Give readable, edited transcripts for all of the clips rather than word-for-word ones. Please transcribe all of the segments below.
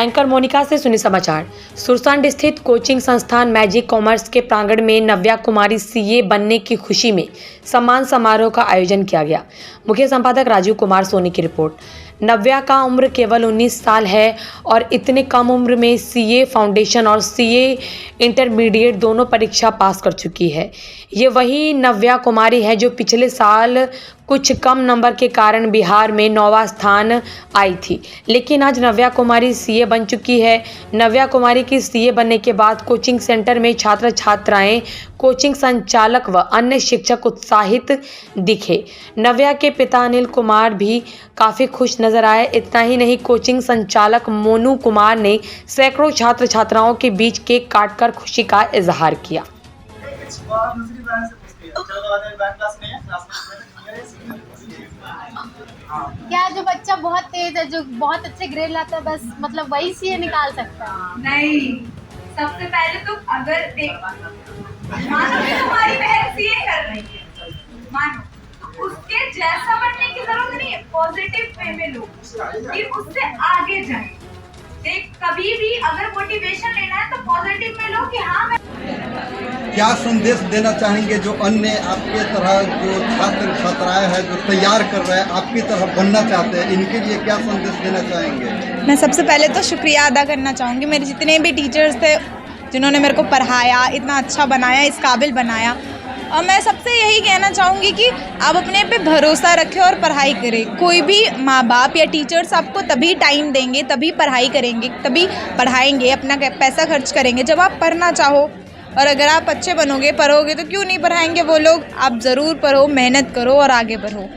Anchor Monika से सुनी समाचार। सुरसंड स्थित कोचिंग संस्थान मैजिक कॉमर्स के प्रांगण में नव्या कुमारी सीए बनने की खुशी में सम्मान समारोह का आयोजन किया गया। मुख्य संपादक राजीव कुमार सोनी की रिपोर्ट। नव्या का उम्र केवल 19 साल है और इतने कम उम्र में सीए फाउंडेशन और सीए इंटरमीडिएट दोनों परीक्षा पास कर चुकी है। ये वही नव्या कुमारी है जो पिछले साल कुछ कम नंबर के कारण बिहार में 9वां स्थान आई थी, लेकिन आज नव्या कुमारी सीए बन चुकी है। नव्या कुमारी की सीए बनने के बाद कोचिंग सेंटर में छात्र छात्राएं, कोचिंग संचालक व अन्य शिक्षक उत्साहित दिखे। नव्या के पिता अनिल कुमार भी काफ़ी खुश नजर आए। इतना ही नहीं, कोचिंग संचालक मोनू कुमार ने सैकड़ों छात्र छात्राओं के बीच केक काटकर खुशी का इजहार किया। क्या जो बच्चा बहुत तेज है, जो बहुत अच्छे ग्रेड लाता है, बस मतलब वही सीए निकाल सकता है? नहीं, सबसे पहले तो अगर देख मानो कि तुम्हारी बहन सीए कर रही है, मानो उसके जैसा बनने की जरूरत नहीं है। पॉजिटिव वे में लो कि उससे आगे जाए। देख, कभी भी अगर मोटिवेशन लेना है तो पॉजिटिव में लो कि हाँ मैं। क्या संदेश देना चाहेंगे जो अन्य आपके तरह जो छात्र छात्राएं हैं जो तैयार कर रहे हैं, आपकी तरह बनना चाहते हैं, इनके लिए क्या संदेश देना चाहेंगे? मैं सबसे पहले तो शुक्रिया अदा करना चाहूँगी मेरे जितने भी टीचर्स थे जिन्होंने मेरे को पढ़ाया, इतना अच्छा बनाया, इस काबिल बनाया। और मैं सबसे यही कहना चाहूँगी कि आप अपने पे भरोसा रखें और पढ़ाई करें। कोई भी माँ बाप या टीचर्स आपको तभी टाइम देंगे, तभी पढ़ाई करेंगे, तभी पढ़ाएंगे, अपना पैसा खर्च करेंगे जब आप पढ़ना चाहो। और अगर आप अच्छे बनोगे, पढ़ोगे तो क्यों नहीं पढ़ाएंगे वो लोग। आप ज़रूर पढ़ो, मेहनत करो और आगे बढ़ो।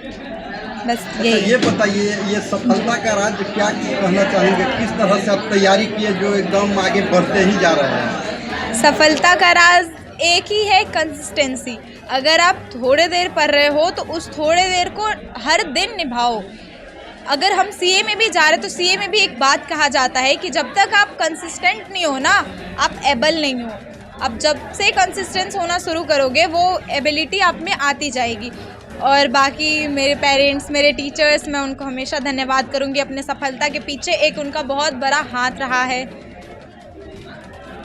बस यही। ये बताइए, ये सफलता का राज क्या कहना चाहेंगे? किस तरह से आप तैयारी किए जो एकदम आगे बढ़ते ही जा रहे हैं? सफलता का राज एक ही है, कंसिस्टेंसी। अगर आप थोड़े देर पढ़ रहे हो तो उस थोड़े देर को हर दिन निभाओ। अगर हम सीए में भी जा रहे तो सीए में भी एक बात कहा जाता है कि जब तक आप कंसिस्टेंट नहीं हो ना, आप एबल नहीं हो। अब जब से कंसिस्टेंस होना शुरू करोगे वो एबिलिटी आप में आती जाएगी। और बाकी मेरे पेरेंट्स, मेरे टीचर्स, मैं उनको हमेशा धन्यवाद करूँगी। अपने सफलता के पीछे एक उनका बहुत बड़ा हाथ रहा है।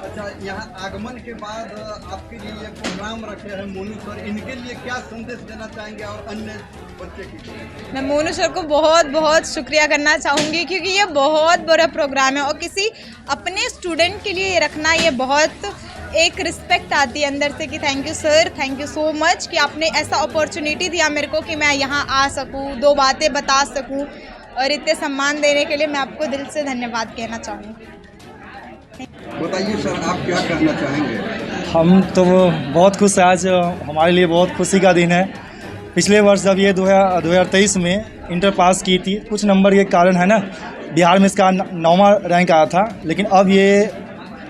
अच्छा, यहाँ आगमन के बाद आपके लिए प्रोग्राम रखे हैं मोनू सर, इनके लिए क्या संदेश देना चाहेंगे और अन्य बच्चे की? मैं मोनू सर को बहुत बहुत शुक्रिया करना चाहूँगी क्योंकि ये बहुत बड़ा प्रोग्राम है और किसी अपने स्टूडेंट के लिए ये रखना, ये बहुत एक रिस्पेक्ट आती है अंदर से कि thank you sir, thank you so much कि आपने ऐसा अपॉर्चुनिटी दिया मेरे को कि मैं यहाँ आ सकूँ, दो बातें बता सकूँ। और इतने सम्मान देने के लिए मैं आपको दिल से धन्यवाद कहना चाहूँगी। बताइए सर, आप क्या कहना चाहेंगे? हम तो बहुत खुश हैं। आज हमारे लिए बहुत खुशी का दिन है। पिछले वर्ष जब ये 2023 में इंटर पास की थी, कुछ नंबर के कारण है ना, बिहार में इसका 9वां रैंक आया था, लेकिन अब ये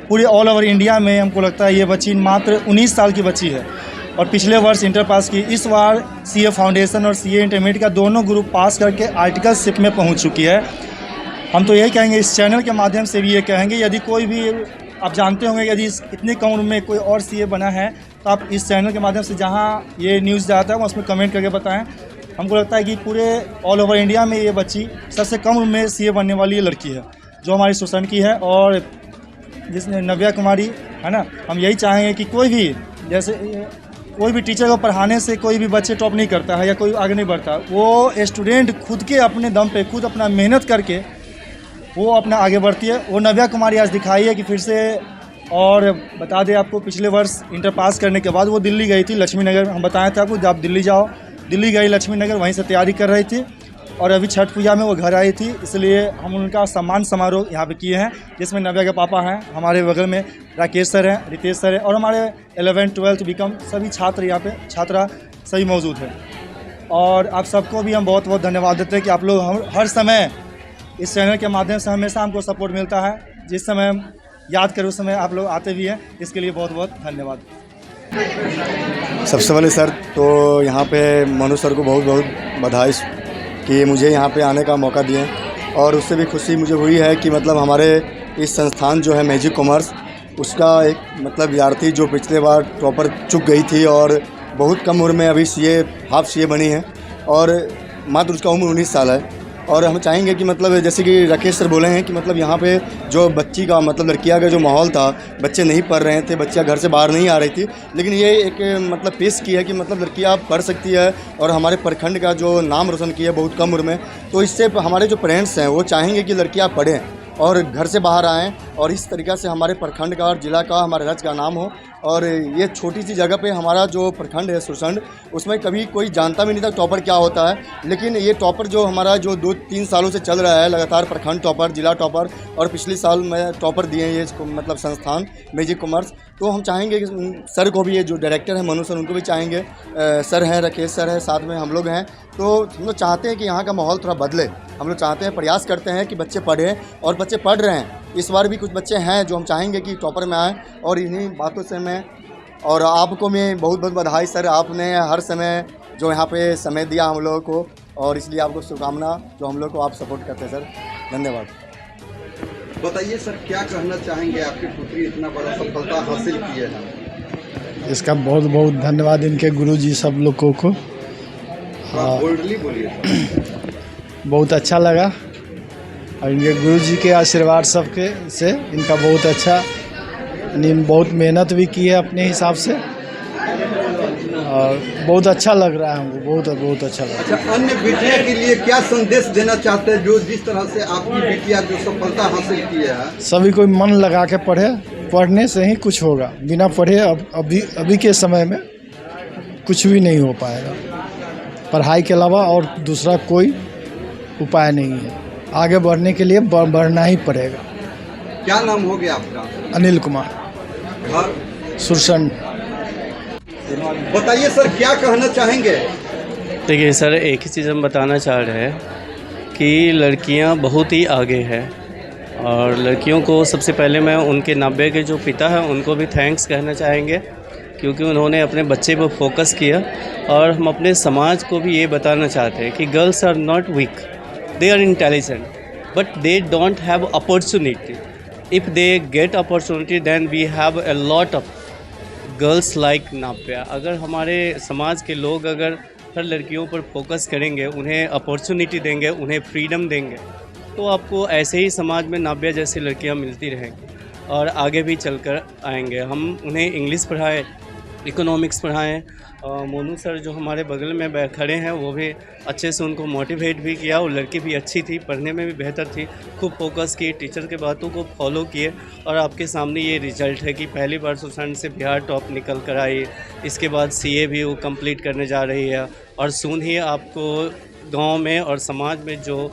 पूरे ऑल ओवर इंडिया में हमको लगता है ये बच्ची मात्र 19 साल की बच्ची है और पिछले वर्ष इंटर पास की। इस बार सीए फाउंडेशन और सीए इंटरमीडिएट का दोनों ग्रुप पास करके आर्टिकलशिप में पहुँच चुकी है। हम तो यही कहेंगे, इस चैनल के माध्यम से भी ये कहेंगे, यदि कोई भी आप जानते होंगे यदि इतनी कम उम्र में कोई और सीए बना है तो आप इस चैनल के माध्यम से जहां ये न्यूज़ जाता है उसमें कमेंट करके बताएं। हमको लगता है कि पूरे ऑल ओवर इंडिया में ये बच्ची सबसे कम उम्र में सीए बनने वाली ये लड़की है जो हमारी सुरसंड की है। और जिसने नव्या कुमारी है ना, हम यही चाहेंगे कि कोई भी, जैसे कोई भी टीचर को पढ़ाने से कोई भी बच्चे टॉप नहीं करता है या कोई आगे नहीं बढ़ता, वो स्टूडेंट खुद के अपने दम पे खुद अपना मेहनत करके वो अपना आगे बढ़ती है। वो नव्या कुमारी आज दिखाई है कि फिर से। और बता दें आपको, पिछले वर्ष इंटर पास करने के बाद वो दिल्ली गई थी, लक्ष्मी नगर। हम बताए थे आपको, जब आप दिल्ली जाओ, दिल्ली गई लक्ष्मी नगर, वहीं से तैयारी कर रही थी और अभी छठ पूजा में वो घर आई थी। इसलिए हम उनका सम्मान समारोह यहाँ पे किए हैं, जिसमें नव्या के पापा हैं, हमारे बगल में राकेश सर हैं, रितेश सर हैं और हमारे 11th 12th बीकॉम सभी छात्र यहाँ पे छात्रा सभी मौजूद हैं। और आप सबको भी हम बहुत बहुत धन्यवाद देते हैं कि आप लोग हर समय इस चैनल के माध्यम से हमेशा हमको सपोर्ट मिलता है। जिस समय हम याद करें उस समय आप लोग आते भी हैं, इसके लिए बहुत बहुत धन्यवाद। सबसे पहले सर तो यहाँ पे मनु सर को बहुत बहुत बधाई कि मुझे यहाँ पे आने का मौका दिए। और उससे भी खुशी मुझे हुई है कि मतलब हमारे इस संस्थान जो है मैजिक कॉमर्स, उसका एक मतलब विद्यार्थी जो पिछले बार टॉपर चुक गई थी और बहुत कम उम्र में अभी सीए हाफ सीए बनी है और मात्र उसका उम्र 19 साल है और हम चाहेंगे कि मतलब जैसे कि राकेश सर बोले हैं कि मतलब यहाँ पे जो बच्ची का मतलब लड़कियाँ का जो माहौल था, बच्चे नहीं पढ़ रहे थे, बच्चियाँ घर से बाहर नहीं आ रही थी, लेकिन ये एक मतलब पेश की है कि मतलब लड़कियाँ पढ़ सकती है और हमारे प्रखंड का जो नाम रोशन किया है बहुत कम उम्र में। तो इससे हमारे जो पेरेंट्स हैं वो चाहेंगे कि लड़कियाँ पढ़ें और घर से बाहर आएँ और इस तरीक़ा से हमारे प्रखंड का और ज़िला का, हमारे राज्य का नाम हो। और ये छोटी सी जगह पे हमारा जो प्रखंड है सुरसंड, उसमें कभी कोई जानता भी नहीं था टॉपर क्या होता है, लेकिन ये टॉपर जो हमारा जो 2-3 सालों से चल रहा है लगातार, प्रखंड टॉपर, जिला टॉपर, और पिछले साल में टॉपर दिए हैं ये मतलब संस्थान मैजिक कॉमर्स। तो हम चाहेंगे कि सर को भी, ये जो डायरेक्टर हैं मनु सर, उनको भी चाहेंगे, सर हैं, राकेश सर हैं, साथ में हम लोग हैं। तो हम लोग चाहते हैं कि यहाँ का माहौल थोड़ा बदले। हम लोग चाहते हैं, प्रयास करते हैं कि बच्चे पढ़ें और बच्चे पढ़ रहे हैं। इस बार भी कुछ बच्चे हैं जो हम चाहेंगे कि टॉपर में आएँ। और इन्हीं बातों से मैं और आपको मैं बहुत बहुत बधाई सर, आपने हर समय जो यहाँ पे समय दिया हम लोगों को, और इसलिए आपको शुभकामना जो हम लोग को आप सपोर्ट करते हैं सर। धन्यवाद। बताइए सर, क्या कहना चाहेंगे, आपकी पुत्री इतना बड़ा सफलता हासिल की है? इसका बहुत बहुत धन्यवाद इनके गुरुजी सब लोगों को। बोल्डली बोलिए। बहुत अच्छा लगा और इनके गुरुजी के आशीर्वाद सबके से इनका बहुत अच्छा, बहुत मेहनत भी की है अपने हिसाब से, और बहुत अच्छा लग रहा है हमको, बहुत बहुत अच्छा लग रहा है। अच्छा, अन्य बिटिया के लिए क्या संदेश देना चाहते हैं जो जिस तरह से आपकी बिटिया जो सफलता हासिल की है? सभी कोई मन लगा के पढ़े, पढ़ने से ही कुछ होगा। बिना पढ़े अभी के समय में कुछ भी नहीं हो पाएगा। पढ़ाई के अलावा और दूसरा कोई उपाय नहीं है। आगे बढ़ने के लिए बढ़ना ही पड़ेगा। क्या नाम हो गया आपका? अनिल कुमार, घर सुरसंड। बताइए सर, क्या कहना चाहेंगे? देखिए सर, एक ही चीज़ हम बताना चाह रहे हैं कि लड़कियां बहुत ही आगे हैं, और लड़कियों को सबसे पहले मैं उनके नाब्य के जो पिता हैं उनको भी थैंक्स कहना चाहेंगे, क्योंकि उन्होंने अपने बच्चे पर फोकस किया। और हम अपने समाज को भी ये बताना चाहते हैं कि girls are not weak, they are intelligent, but they don't have opportunity. If they get opportunity then we have a lot of girls like Navya. अगर हमारे समाज के लोग अगर हर लड़कियों पर फोकस करेंगे, उन्हें अपॉर्चुनिटी देंगे, उन्हें फ्रीडम देंगे, तो आपको ऐसे ही समाज में नाव्या जैसी लड़कियां मिलती रहेंगी और आगे भी चलकर आएंगे। हम उन्हें इंग्लिश पढ़ाएं, इकोनॉमिक्स पढ़ाएं। मोनू सर जो हमारे बगल में खड़े हैं वो भी अच्छे से उनको मोटिवेट भी किया, और लड़की भी अच्छी थी, पढ़ने में भी बेहतर थी, खूब फोकस किए, टीचर के बातों को फॉलो किए, और आपके सामने ये रिजल्ट है कि पहली बार सुरसंड से बिहार टॉप निकल कर आई। इसके बाद CA भी वो कंप्लीट करने जा रही है, और सुन ही आपको गांव में और समाज में जो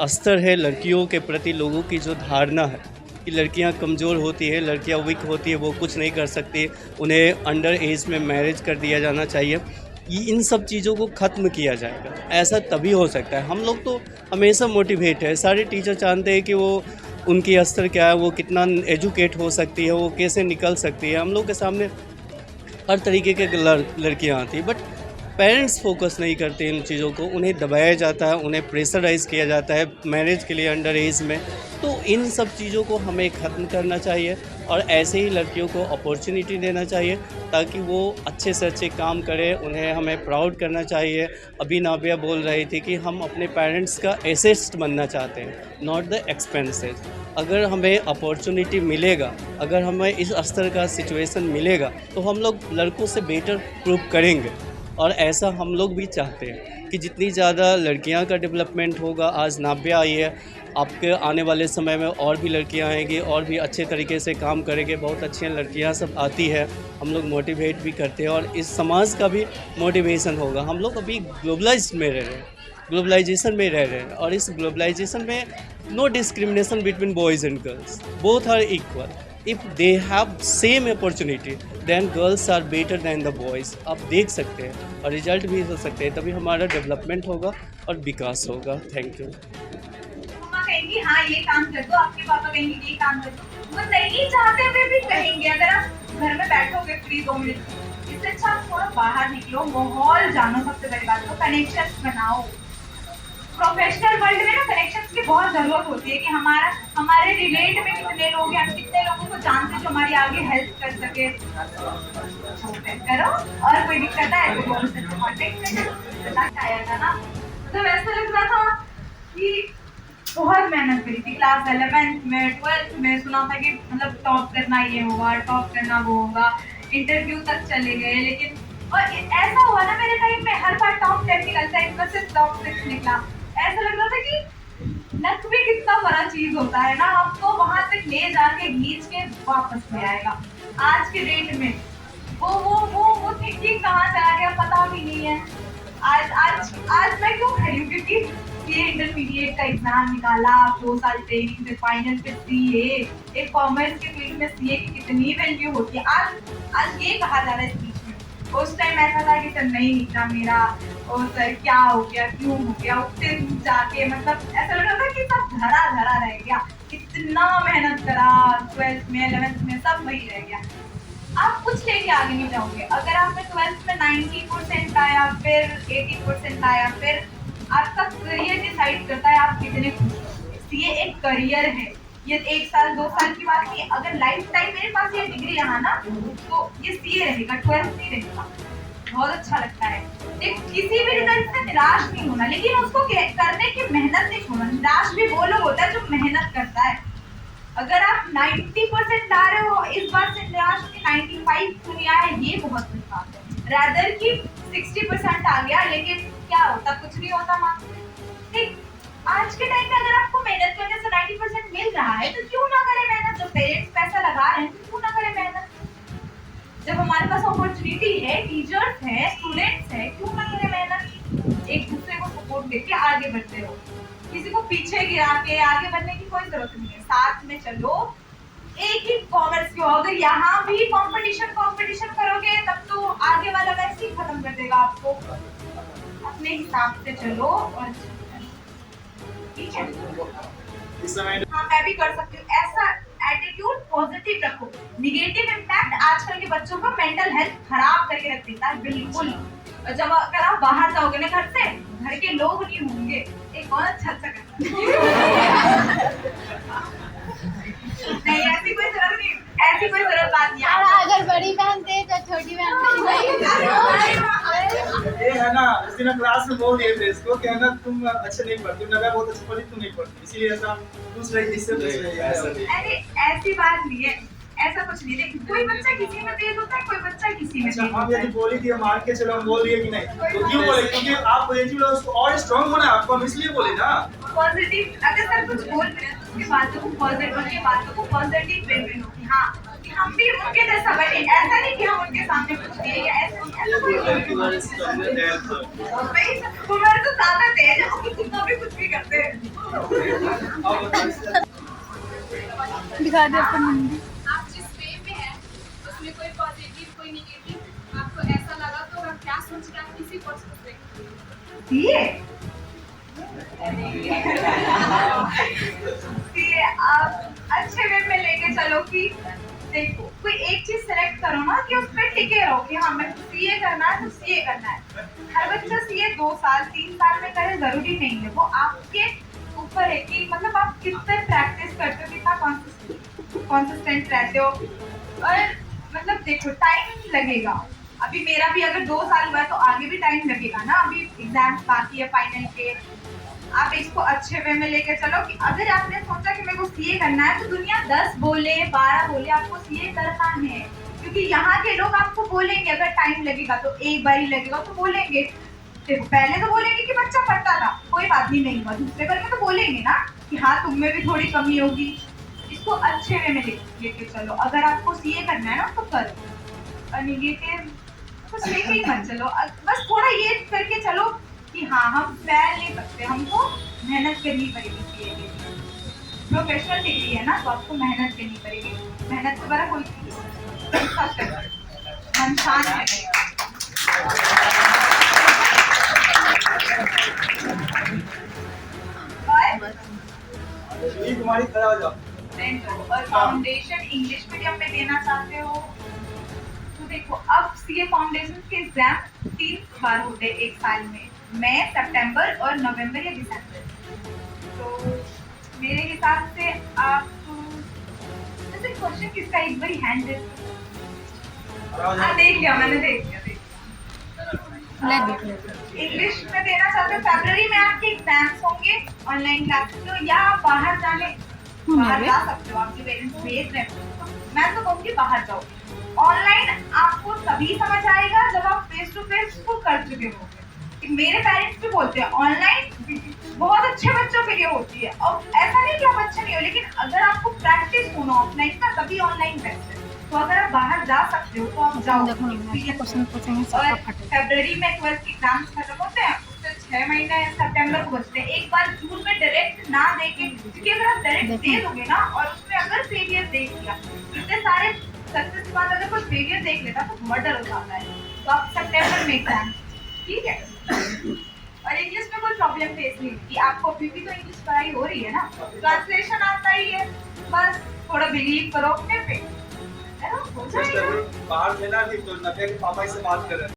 स्तर है लड़कियों के प्रति, लोगों की जो धारणा है कि लड़कियां कमज़ोर होती है, लड़कियां वीक होती है, वो कुछ नहीं कर सकती, उन्हें अंडर एज में मैरिज कर दिया जाना चाहिए, ये इन सब चीज़ों को ख़त्म किया जाएगा। ऐसा तभी हो सकता है। हम लोग तो हमेशा मोटिवेट है, सारे टीचर जानते हैं कि वो उनकी स्तर क्या है, वो कितना एजुकेट हो सकती है, वो कैसे निकल सकती है। हम लोग के सामने हर तरीके के लड़कियाँ आती हैं, बट पेरेंट्स फोकस नहीं करते इन चीज़ों को, उन्हें दबाया जाता है, उन्हें प्रेशराइज़ किया जाता है मैरिज के लिए अंडर एज में। तो इन सब चीज़ों को हमें ख़त्म करना चाहिए, और ऐसे ही लड़कियों को अपॉर्चुनिटी देना चाहिए ताकि वो अच्छे से अच्छे काम करें, उन्हें हमें प्राउड करना चाहिए। अभी नाव्या बोल रही थी कि हम अपने पेरेंट्स का एसेस्ट बनना चाहते हैं, नॉट द एक्सपेंसेस। अगर हमें अपॉर्चुनिटी मिलेगा, अगर हमें इस स्तर का सिचुएशन मिलेगा, तो हम लोग लड़कों से बेटर प्रूव करेंगे, और ऐसा हम लोग भी चाहते हैं कि जितनी ज़्यादा लड़कियां का डेवलपमेंट होगा। आज नाव्या आई है, आपके आने वाले समय में और भी लड़कियां आएंगी और भी अच्छे तरीके से काम करेंगे। बहुत अच्छी लड़कियां सब आती है, हम लोग मोटिवेट भी करते हैं, और इस समाज का भी मोटिवेशन होगा। हम लोग अभी ग्लोबलाइज्ड में रह रहे हैं, ग्लोबलाइजेशन में रह रहे हैं, और इस ग्लोबलाइजेशन में no discrimination between boys and girls, both are equal. If they have same opportunity, then girls are better than the boys। आप देख सकते हैं और रिजल्ट भी हो सकते हैं, तभी हमारा डेवलपमेंट होगा और विकास होगा। Thank you. मम्मा कहेंगी हाँ ये काम कर दो, आपके पापा कहेंगे ये काम कर दो, वो नहीं चाहते हुए भी कहेंगे। अगर आप घर में बैठोगे फ्री 2 मिनट, इससे अच्छा आप थोड़ा बाहर निकलो, माहौल जानो, सबसे बड़ी बात तो कनेक्शंस बनाओ। प्रोफेशनल वर्ल्ड में ना कनेक्शंस की बहुत ज़रूरत होती है कि हमारे रिलेट में कितने लोग हैं, हम कितने लोगों को जानते हैं जो हमारी आगे हेल्प कर सके। करो, और कोई दिक्कत है तो कॉन्टेक्ट में आया था ना, तो ऐसा लग रहा था कि बहुत मेहनत करी थी। क्लास 11th में 12th में सुना था कि मतलब टॉप करना ये होगा, टॉप करना वो होगा, इंटरव्यू तक चले गए, लेकिन और ऐसा हुआ ना मेरे टाइम में हर बार टॉप 10 निकलता है, इनका सिर्फ टॉप 6 निकला। ऐसा लग रहा था कि लक भी कितना बड़ा चीज होता है ना, आपको वहां तक ले जाके खींच के वापस ले आएगा। आज के डेट में वो थिंकिंग कहाँ चला गया पता भी नहीं है। आज मैं क्यों खड़ी हूँ, क्योंकि ये इंटरमीडिएट का एग्जाम निकाला, 2 साल ट्रेनिंग से फाइनल पे सीए, एक कॉमर्स के फील्ड में सीए की कितनी वैल्यू होती है। आज ये कहा जा रहा है स्पीच में। उस टाइम ऐसा था कि सर नहीं निकला मेरा, और सर क्या हो गया, क्यों हो गया, उठते जाके मतलब ऐसा लग रहा था कि सब धरा धरा रह गया। इतना मेहनत करा 12th में 11th में सब वही रह गया। आप कुछ लेके आगे नहीं जाओगे। अगर आपने 12th में 90% आया, फिर 80% आया, फिर आपका करियर डिसाइड करता है आप कितने खुश हो। ये एक करियर है, ये 1 साल 2 साल की बात नहीं। अगर लाइफ टाइम मेरे पास ये डिग्री रहा ना तो ये सीए रहेगा, 12th नहीं रहेगा। बहुत अच्छा लगता है। किसी भी रिजल्ट से निराश नहीं होना, लेकिन उसको करने की मेहनत नहीं छोड़ना। निराश भी वो लोग होता है जो मेहनत करता है। अगर आप 90% ला रहे हो, इस बार से निराश होकर 95 क्यों आए, ये बहुत बड़ी बात है। रादर की 60% आ गया, लेकिन क्या होता, कुछ नहीं होता माँ। ठीक, आज के टाइम में अगर आपको मेहनत करने से 90% मिल रहा है तो क्यों ना करें मेहनत। जो पेरेंट्स पैसा लगा रहे हैं तो क्यों ना करें मेहनत। जब हमारे पास अपॉर्चुनिटी है, टीचर्स हैं, स्टूडेंट्स हैं, क्यों ना करें मेहनत। एक दूसरे को सपोर्ट देके आगे बढ़ते रहो, किसी को पीछे गिरा के आगे बढ़ने की कोई जरूरत नहीं है। साथ में चलो, एक ही कॉमर्स की हो। अगर यहाँ भी कंपटीशन करोगे तब तो आगे वाला वैसे ही खत्म कर देगा आपको। अपने हिसाब से चलो और ठीक है। हाँ, मैं भी कर सकती हूँ। ऐसा एटीट्यूड पॉजिटिव रखो। निगेटिव इम्पैक्ट आजकल के बच्चों का मेंटल हेल्थ खराब करके रख देता है, बिल्कुल। और जब अगर आप बाहर जाओगे ना घर से, घर के लोग नहीं होंगे, एक बहुत अच्छा नहीं, ऐसी कोई जरूरत नहीं, ऐसी कोई जरूरत बात नहीं। अगर बड़ी बहन थे तो छोटी बहन ये है ना, उस दिन क्लास में बोल दिए थे इसको कि ना तुम अच्छे नहीं पढ़ती, नव्या बहुत अच्छी पढ़ी, तुम नहीं पढ़ती, इसीलिए ऐसा पूछ रही, इससे पूछ रही है। अरे ऐसी बात नहीं है, ऐसा कुछ नहीं। देखिए, कोई बच्चा किसी में तेज होता है, कोई बच्चा किसी में तेज। हम यदि बोली थी मान के चलो, हम बोल दिए कि नहीं, तो क्यों बोले? क्योंकि आप पॉजिटिव लोग, उसको और स्ट्रांग होना है आपको, हम इसलिए बोले ना। पॉजिटिव, अगर सर कुछ बोल रहे हैं तो उसकी बातों को पॉजिटिव वे में लो कि हाँ, कि हम भी उनके जैसा बने। ऐसा नहीं कि हम उनके सामने कुछ दिए या ऐसा कोई तुम्हारे तो ज्यादा तेज है, तुम भी कुछ भी करते हैं। दिखा दे अपन मंदी। आप जिस वे में है उसमें कोई पॉजिटिव कोई नेगेटिव आपको ऐसा लगा तो आप क्या सोच रहे हैं किसी पर्सपेक्टिव ये आप अच्छे वे में लेके चलो कि देखो, कोई एक चीज सेलेक्ट करो ना कि उस पर टिके रहो कि हाँ मैं सीए करना है तो सीए करना है। हर बच्चा सीए 2 साल 3 साल में करे जरूरी नहीं है, वो आपके ऊपर है कि मतलब आप कितने प्रैक्टिस करते हो, कितना कॉन्सिस्टेंट रहते हो। और मतलब देखो, टाइम लगेगा। अभी मेरा भी अगर 2 साल हुआ है तो आगे भी टाइम लगेगा ना। अभी एग्जाम्स बाकी है फाइनल के। आप इसको अच्छे वे में लेकर चलो कि अगर आपने सोचा कि मेरे को सीए करना है तो दुनिया 10 बोले 12 बोले, आपको सीए करना है। क्योंकि यहाँ के लोग आपको बोलेंगे, अगर टाइम लगेगा तो एक बार ही लगेगा तो बोलेंगे। देखो, पहले तो बोलेंगे कि बच्चा पढ़ता था, कोई बात नहीं हुआ। दूसरे बार में तो बोलेंगे ना कि हाँ तुम में भी थोड़ी कमी होगी। इसको अच्छे वे में लेके चलो। अगर आपको सीए करना है ना तो करो, और निगेटिव कुछ लेके ही मत चलो। बस थोड़ा ये करके चलो कि हाँ हम फैल नहीं सकते, हमको मेहनत करनी पड़ेगी सीए के लिए। प्रोफेशनल डिग्री है ना तो आपको मेहनत करनी पड़ेगी। मेहनत से बड़ा कोई मन शांत रहेगा। तुम्हारी खड़ा हो जाओ। और फाउंडेशन इंग्लिश मीडियम में देना चाहते हो तो देखो, अब सीए फाउंडेशन के एग्जाम 3 बार होते हैं 1 साल में, मई, सितंबर और नवंबर या दिसंबर। तो मेरे हिसाब से आप जैसे क्वेश्चन किसका, एक बार हैंड देख लिया मैंने, देख लिया। इंग्लिश में देना चाहते हो, फरवरी में आपके एग्जाम्स होंगे। ऑनलाइन क्लास तो या आप बाहर बाहर जा सकते हो, आपके पेरेंट्स भेज रहे हो, मैं तो कहूँगी बाहर जाओ। ऑनलाइन आपको तभी समझ आएगा जब आप फेस टू फेस उसको कर चुके हो। मेरे पेरेंट्स भी बोलते हैं ऑनलाइन बहुत अच्छे बच्चों के लिए होती है, और ऐसा नहीं कि आप अच्छे नहीं हो, लेकिन अगर आपको प्रैक्टिस होना ऑफलाइन का तभी ऑनलाइन बेस्ट है। तो अगर आप बाहर जा सकते हो तो आप जाओ। और फरवरी में 12th के एग्जाम्स खत्म होते हैं, उससे 6 महीने सितंबर को बचते हैं। एक बार जून में डायरेक्ट ना देके, क्योंकि अगर आप डायरेक्ट दे दोगे ना और उसमें अगर फेलियर देख लिया, इतने सारे सक्सेस के बाद अगर कोई फेलियर देख लेता तो बहुत डर हो जाता है। तो आप सितंबर में एग्जाम, ठीक है। और इंग्लिश में कोई प्रॉब्लम फेस नहीं होती, आपको अभी भी तो इंग्लिश पढ़ाई हो रही है ना, ट्रांसलेशन आता ही है, बस थोड़ा बिलीव करो अपने पे, है ना, हो जाएगा। बाहर देना भी तो नव्या के पापा से बात कर रहे हैं।